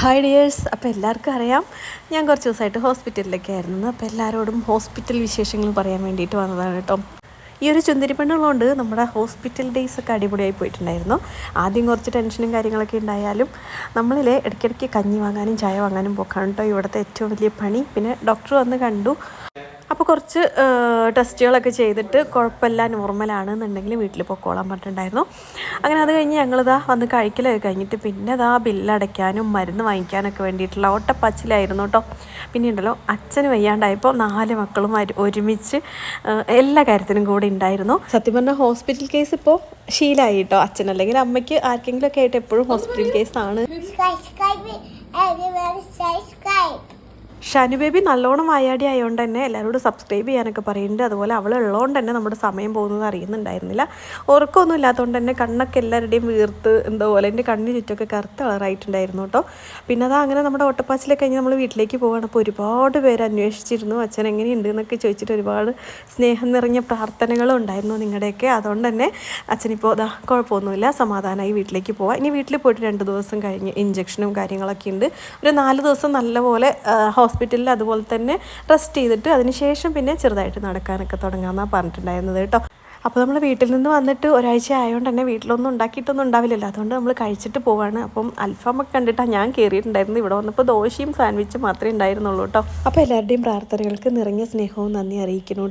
Hi dears. അപ്പോൾ എല്ലാവർക്കും അറിയാം ഞാൻ കുറച്ച് ദിവസമായിട്ട് ഹോസ്പിറ്റലിലൊക്കെ ആയിരുന്നു. അപ്പോൾ എല്ലാവരോടും ഹോസ്പിറ്റൽ വിശേഷങ്ങൾ പറയാൻ വേണ്ടിയിട്ട് വന്നതാണ് കേട്ടോ. ഈ ഒരു ചുന്തിരിപ്പെണ്ണുള്ളതുകൊണ്ട് നമ്മുടെ ഹോസ്പിറ്റൽ ഡേയ്സ് ഒക്കെ അടിപൊളിയായി പോയിട്ടുണ്ടായിരുന്നു. ആദ്യം കുറച്ച് ടെൻഷനും കാര്യങ്ങളൊക്കെ ഉണ്ടായാലും നമ്മളിലെ ഇടയ്ക്കിടയ്ക്ക് കഞ്ഞി വാങ്ങാനും ചായ വാങ്ങാനും പോക്കാണ് കേട്ടോ ഇവിടുത്തെ ഏറ്റവും വലിയ പണി. പിന്നെ ഡോക്ടർ വന്ന് കണ്ടു. അപ്പോൾ കുറച്ച് ടെസ്റ്റുകളൊക്കെ ചെയ്തിട്ട് കുഴപ്പമില്ല, നോർമലാണെന്നുണ്ടെങ്കിൽ വീട്ടിൽ പൊക്കോളാൻ പറഞ്ഞിട്ടുണ്ടായിരുന്നു. അങ്ങനെ അത് കഴിഞ്ഞ് ഞങ്ങളിതാ വന്ന് കഴിക്കലൊക്കെ കഴിഞ്ഞിട്ട് പിന്നെ ഇതാ ബില്ലടയ്ക്കാനും മരുന്ന് വാങ്ങിക്കാനൊക്കെ വേണ്ടിയിട്ടുള്ള ഓട്ടപ്പാച്ചിലായിരുന്നു കേട്ടോ. പിന്നെ ഉണ്ടല്ലോ അച്ഛന് വയ്യാണ്ടായപ്പോൾ 4 മക്കളും ഒരുമിച്ച് എല്ലാ കാര്യത്തിനും കൂടെ ഉണ്ടായിരുന്നു. സത്യം പറഞ്ഞാൽ ഹോസ്പിറ്റൽ കേസ് ഇപ്പോൾ ശീലമായി കേട്ടോ. അച്ഛനല്ലെങ്കിൽ അമ്മയ്ക്ക് ആർക്കെങ്കിലുമൊക്കെ ആയിട്ട് എപ്പോഴും ഹോസ്പിറ്റൽ കേസാണ്. ഷാനു ബേബി നല്ലോണം വായാടി ആയതുകൊണ്ട് തന്നെ എല്ലാവരോടും സബ്സ്ക്രൈബ് ചെയ്യാനൊക്കെ പറയുന്നുണ്ട്. അതുപോലെ അവൾ ഉള്ളതുകൊണ്ട് തന്നെ നമ്മുടെ സമയം പോകുന്നത് അറിയുന്നുണ്ടായിരുന്നില്ല. ഉറക്കമൊന്നും ഇല്ലാത്തതുകൊണ്ട് തന്നെ കണ്ണൊക്കെ എല്ലാവരുടെയും വീർത്ത് എന്തോ പോലെ എൻ്റെ കണ്ണിന് ചുറ്റൊക്കെ കറുത്ത കളറായിട്ടുണ്ടായിരുന്നു കേട്ടോ. പിന്നെ അതാ അങ്ങനെ നമ്മുടെ ഓട്ടപ്പാച്ചിലൊക്കെ കഴിഞ്ഞ് നമ്മൾ വീട്ടിലേക്ക് പോവുകയാണ്. അപ്പോൾ ഒരുപാട് പേര് അന്വേഷിച്ചിരുന്നു അച്ഛൻ എങ്ങനെയുണ്ട് എന്നൊക്കെ ചോദിച്ചിട്ട് ഒരുപാട് സ്നേഹം നിറഞ്ഞ പ്രാർത്ഥനകളും ഉണ്ടായിരുന്നു നിങ്ങളുടെയൊക്കെ. അതുകൊണ്ട് തന്നെ അച്ഛനിപ്പോൾ അതാ കുഴപ്പമൊന്നുമില്ല, സമാധാനമായി വീട്ടിലേക്ക് പോവാം. ഇനി വീട്ടിൽ പോയിട്ട് 2 ദിവസം കഴിഞ്ഞ് ഇഞ്ചക്ഷനും കാര്യങ്ങളൊക്കെ ഉണ്ട്. ഒരു 4 ദിവസം നല്ലപോലെ ഹോസ്പിറ്റലിൽ അതുപോലെ തന്നെ റെസ്റ്റ് ചെയ്തിട്ട് അതിനുശേഷം പിന്നെ ചെറുതായിട്ട് നടക്കാനൊക്കെ തുടങ്ങാമെന്നാണ് പറഞ്ഞിട്ടുണ്ടായിരുന്നത് കേട്ടോ. അപ്പോൾ നമ്മൾ വീട്ടിൽ നിന്ന് വന്നിട്ട് ഒരാഴ്ച ആയതുകൊണ്ട് തന്നെ വീട്ടിലൊന്നും ഉണ്ടാക്കിയിട്ടൊന്നും ഉണ്ടാവില്ലല്ലോ. അതുകൊണ്ട് നമ്മൾ കഴിച്ചിട്ട് പോവാണ്. അപ്പം അൽഫാമൊക്കെ കണ്ടിട്ടാണ് ഞാൻ കയറിയിട്ടുണ്ടായിരുന്നു. ഇവിടെ വന്നപ്പോൾ ദോശയും സാൻഡ്വിച്ചും മാത്രമേ ഉണ്ടായിരുന്നുള്ളൂ കേട്ടോ. അപ്പോൾ എല്ലാവരുടെയും പ്രാർത്ഥനകൾക്ക് നിറഞ്ഞ സ്നേഹവും നന്ദി അറിയിക്കുന്നു കേട്ടോ.